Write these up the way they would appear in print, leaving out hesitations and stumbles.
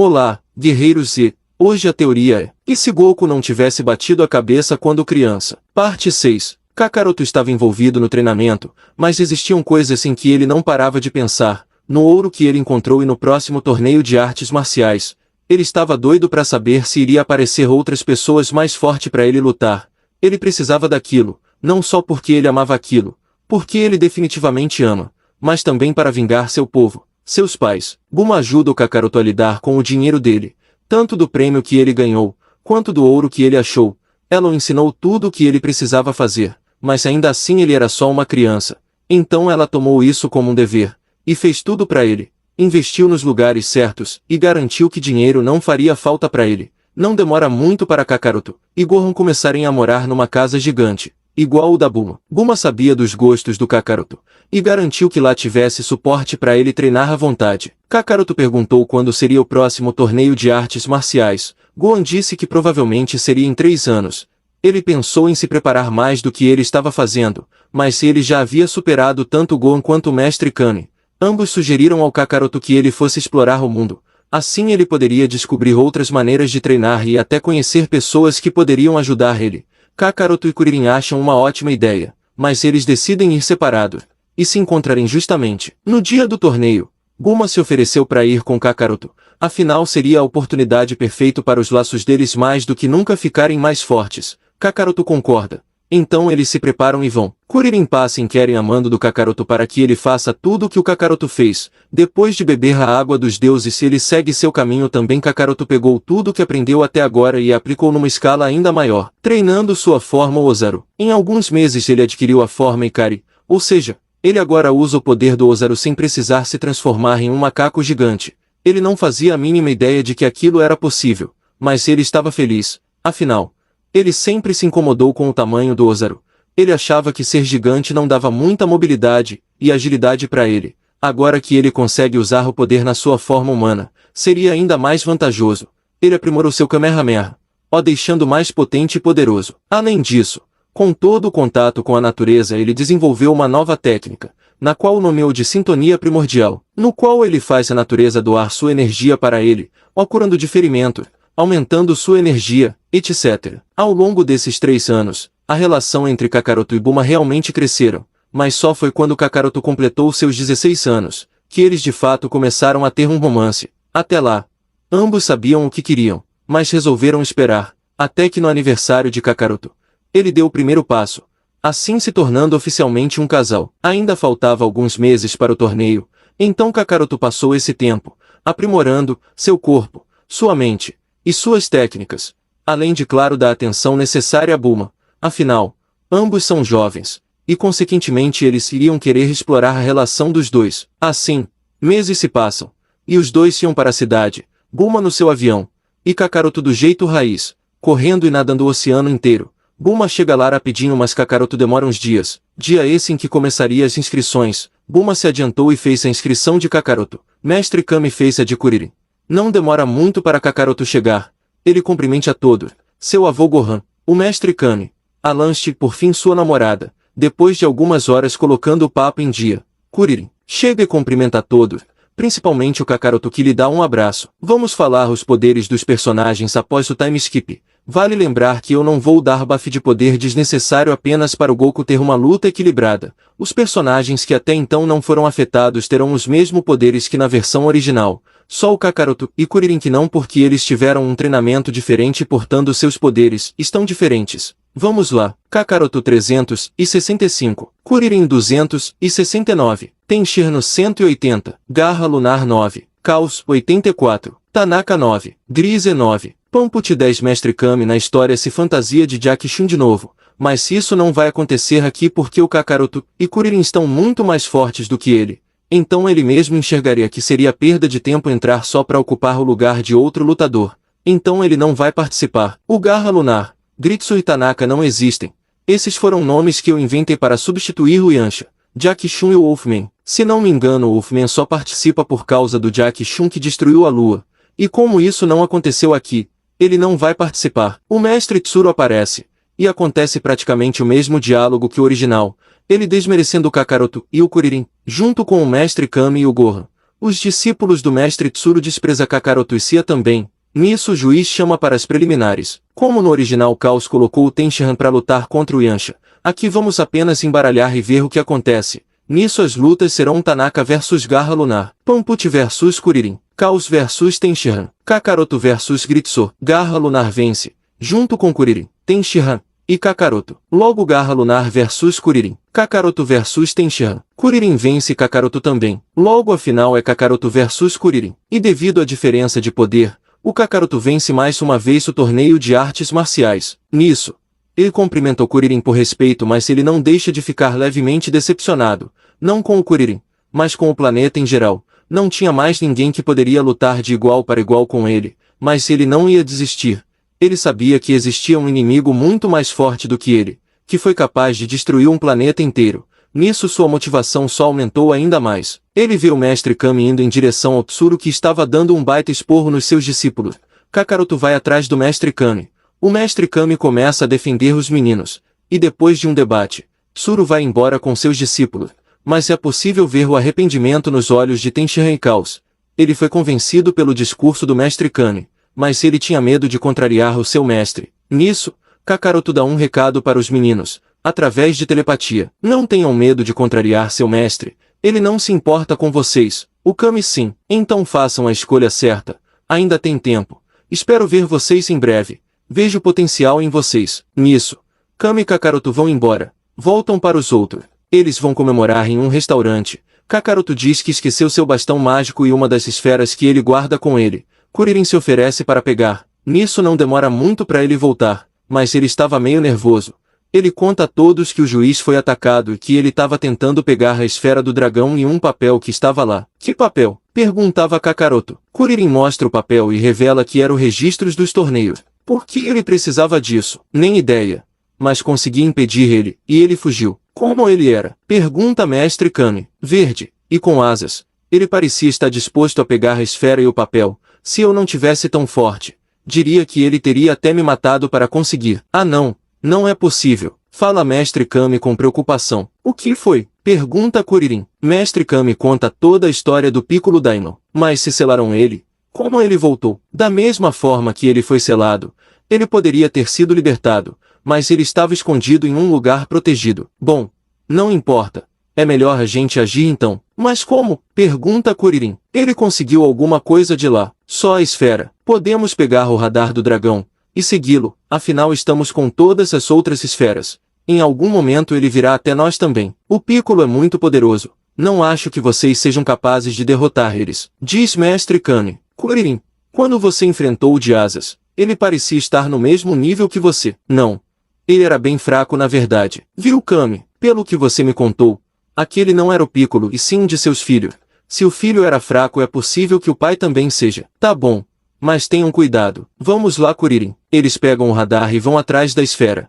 Olá, guerreiros e... Hoje a teoria é... E se Goku não tivesse batido a cabeça quando criança? Parte 6. Kakaroto estava envolvido no treinamento, mas existiam coisas em que ele não parava de pensar, no ouro que ele encontrou e no próximo torneio de artes marciais. Ele estava doido para saber se iria aparecer outras pessoas mais fortes para ele lutar. Ele precisava daquilo, não só porque ele amava aquilo, porque ele definitivamente ama, mas também para vingar seu povo, seus pais. Bulma ajuda o Kakaroto a lidar com o dinheiro dele, tanto do prêmio que ele ganhou, quanto do ouro que ele achou. Ela o ensinou tudo o que ele precisava fazer, mas ainda assim ele era só uma criança. Então ela tomou isso como um dever, e fez tudo para ele. Investiu nos lugares certos, e garantiu que dinheiro não faria falta para ele. Não demora muito para Kakaroto e Gohan começarem a morar numa casa gigante, igual o da Bulma. Bulma sabia dos gostos do Kakaroto, e garantiu que lá tivesse suporte para ele treinar à vontade. Kakaroto perguntou quando seria o próximo torneio de artes marciais. Gohan disse que provavelmente seria em 3 anos. Ele pensou em se preparar mais do que ele estava fazendo, mas ele já havia superado tanto Gohan quanto o Mestre Kami. Ambos sugeriram ao Kakaroto que ele fosse explorar o mundo. Assim ele poderia descobrir outras maneiras de treinar e até conhecer pessoas que poderiam ajudar ele. Kakaroto e Kuririn acham uma ótima ideia, mas eles decidem ir separados, e se encontrarem justamente no dia do torneio. Bulma se ofereceu para ir com Kakaroto, afinal seria a oportunidade perfeita para os laços deles mais do que nunca ficarem mais fortes. Kakaroto concorda. Então eles se preparam e vão. Kuririn passa em querem a mando do Kakaroto para que ele faça tudo o que o Kakaroto fez. Depois de beber a água dos deuses, ele segue seu caminho também. Kakaroto pegou tudo o que aprendeu até agora e aplicou numa escala ainda maior, treinando sua forma Ozaru. Em alguns meses ele adquiriu a forma Ikari, ou seja, ele agora usa o poder do Ozaru sem precisar se transformar em um macaco gigante. Ele não fazia a mínima ideia de que aquilo era possível, mas ele estava feliz, afinal. Ele sempre se incomodou com o tamanho do Ozaru. Ele achava que ser gigante não dava muita mobilidade e agilidade para ele. Agora que ele consegue usar o poder na sua forma humana, seria ainda mais vantajoso. Ele aprimorou seu Kamehameha, o deixando mais potente e poderoso. Além disso, com todo o contato com a natureza ele desenvolveu uma nova técnica, na qual nomeou de sintonia primordial, no qual ele faz a natureza doar sua energia para ele, o curando de ferimento, aumentando sua energia, etc. Ao longo desses 3 anos, a relação entre Kakaroto e Bulma realmente cresceram, mas só foi quando Kakaroto completou seus 16 anos, que eles de fato começaram a ter um romance. Até lá, ambos sabiam o que queriam, mas resolveram esperar, até que no aniversário de Kakaroto, ele deu o primeiro passo, assim se tornando oficialmente um casal. Ainda faltava alguns meses para o torneio, então Kakaroto passou esse tempo, aprimorando seu corpo, sua mente, e suas técnicas, além de claro da atenção necessária a Bulma. Afinal, ambos são jovens, e consequentemente eles iriam querer explorar a relação dos dois. Assim, meses se passam, e os dois iam para a cidade, Bulma no seu avião, e Kakaroto do jeito raiz, correndo e nadando o oceano inteiro. Bulma chega lá rapidinho, mas Kakaroto demora uns dias, dia esse em que começaria as inscrições. Bulma se adiantou e fez a inscrição de Kakaroto. Mestre Kami fez a de Kuririn. Não demora muito para Kakaroto chegar. Ele cumprimente a todos, seu avô Gohan, o Mestre Kami, a Lanche e por fim sua namorada. Depois de algumas horas colocando o papo em dia, Kuririn chega e cumprimenta a todos, principalmente o Kakaroto, que lhe dá um abraço. Vamos falar os poderes dos personagens após o time skip. Vale lembrar que eu não vou dar buff de poder desnecessário apenas para o Goku ter uma luta equilibrada. Os personagens que até então não foram afetados terão os mesmos poderes que na versão original. Só o Kakaroto e Kuririn que não, porque eles tiveram um treinamento diferente e portanto seus poderes estão diferentes. Vamos lá. Kakaroto 365, Kuririn 269, Tenshirno 180, Garra Lunar 9, Caos 84, Tanaka 9, Grise 9, Pamput 10. Mestre Kami na história se fantasia de Jack Chun de novo, mas isso não vai acontecer aqui porque o Kakaroto e Kuririn estão muito mais fortes do que ele. Então ele mesmo enxergaria que seria perda de tempo entrar só para ocupar o lugar de outro lutador. Então ele não vai participar. O Garra Lunar, Gritsu e Tanaka não existem. Esses foram nomes que eu inventei para substituir o Yancha, Jack Chun e o Wolfman. Se não me engano, o Wolfman só participa por causa do Jack Chun que destruiu a lua. E como isso não aconteceu aqui, ele não vai participar. O Mestre Tsuru aparece, e acontece praticamente o mesmo diálogo que o original, ele desmerecendo o Kakaroto e o Kuririn, junto com o Mestre Kami e o Gohan. Os discípulos do mestre Tsuru despreza Kakaroto e Sia também. Nisso o juiz chama para as preliminares. Como no original Caos colocou o Tenshinhan para lutar contra o Yancha, aqui vamos apenas embaralhar e ver o que acontece. Nisso as lutas serão Tanaka vs Garra Lunar, Pamput vs Kuririn, Caos vs Tenshinhan, Kakaroto vs Gritsu. Garra Lunar vence, junto com Kuririn, Tenshinhan e Kakaroto. Logo Garra Lunar vs Kuririn, Kakaroto vs Tenshinhan. Kuririn vence Kakaroto também. Logo a final é Kakaroto vs Kuririn. E devido à diferença de poder, o Kakaroto vence mais uma vez o torneio de artes marciais. Nisso, ele cumprimentou Kuririn por respeito, mas ele não deixa de ficar levemente decepcionado, não com o Kuririn, mas com o planeta em geral. Não tinha mais ninguém que poderia lutar de igual para igual com ele, mas ele não ia desistir. Ele sabia que existia um inimigo muito mais forte do que ele, que foi capaz de destruir um planeta inteiro. Nisso sua motivação só aumentou ainda mais. Ele vê o mestre Kami indo em direção ao Tsuru, que estava dando um baita esporro nos seus discípulos. Kakaroto vai atrás do mestre Kami. O mestre Kami começa a defender os meninos, e depois de um debate, Tsuru vai embora com seus discípulos, mas é possível ver o arrependimento nos olhos de Tenshinhan e Caos. Ele foi convencido pelo discurso do mestre Kami, mas ele tinha medo de contrariar o seu mestre. Nisso, Kakaroto dá um recado para os meninos, através de telepatia. Não tenham medo de contrariar seu mestre, ele não se importa com vocês, o Kami sim. Então façam a escolha certa, ainda tem tempo. Espero ver vocês em breve. Vejo potencial em vocês. Nisso, Kami e Kakaroto vão embora. Voltam para os outros. Eles vão comemorar em um restaurante. Kakaroto diz que esqueceu seu bastão mágico e uma das esferas que ele guarda com ele. Kuririn se oferece para pegar. Nisso não demora muito para ele voltar, mas ele estava meio nervoso. Ele conta a todos que o juiz foi atacado e que ele estava tentando pegar a esfera do dragão e um papel que estava lá. Que papel? Perguntava Kakaroto. Kuririn mostra o papel e revela que eram registros dos torneios. Por que ele precisava disso? Nem ideia. Mas consegui impedir ele, e ele fugiu. Como ele era? Pergunta mestre Kami. Verde, e com asas. Ele parecia estar disposto a pegar a esfera e o papel. Se eu não tivesse tão forte, diria que ele teria até me matado para conseguir. Ah não, não é possível. Fala mestre Kami com preocupação. O que foi? Pergunta Kuririn. Mestre Kami conta toda a história do Piccolo Daimon. Mas se selaram ele, como ele voltou? Da mesma forma que ele foi selado, ele poderia ter sido libertado, mas ele estava escondido em um lugar protegido. Bom, não importa. É melhor a gente agir então. Mas como? Pergunta Kuririn. Ele conseguiu alguma coisa de lá. Só a esfera. Podemos pegar o radar do dragão e segui-lo, afinal estamos com todas as outras esferas. Em algum momento ele virá até nós também. O Piccolo é muito poderoso. Não acho que vocês sejam capazes de derrotar eles. Diz mestre Kami. Kuririn, quando você enfrentou o de asas, ele parecia estar no mesmo nível que você. Não. Ele era bem fraco na verdade. Viu Kami? Pelo que você me contou, aquele não era o Piccolo e sim um de seus filhos. Se o filho era fraco é possível que o pai também seja. Tá bom. Mas tenham cuidado. Vamos lá Kuririn. Eles pegam o radar e vão atrás da esfera.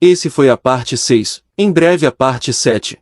Esse foi a parte 6. Em breve a parte 7.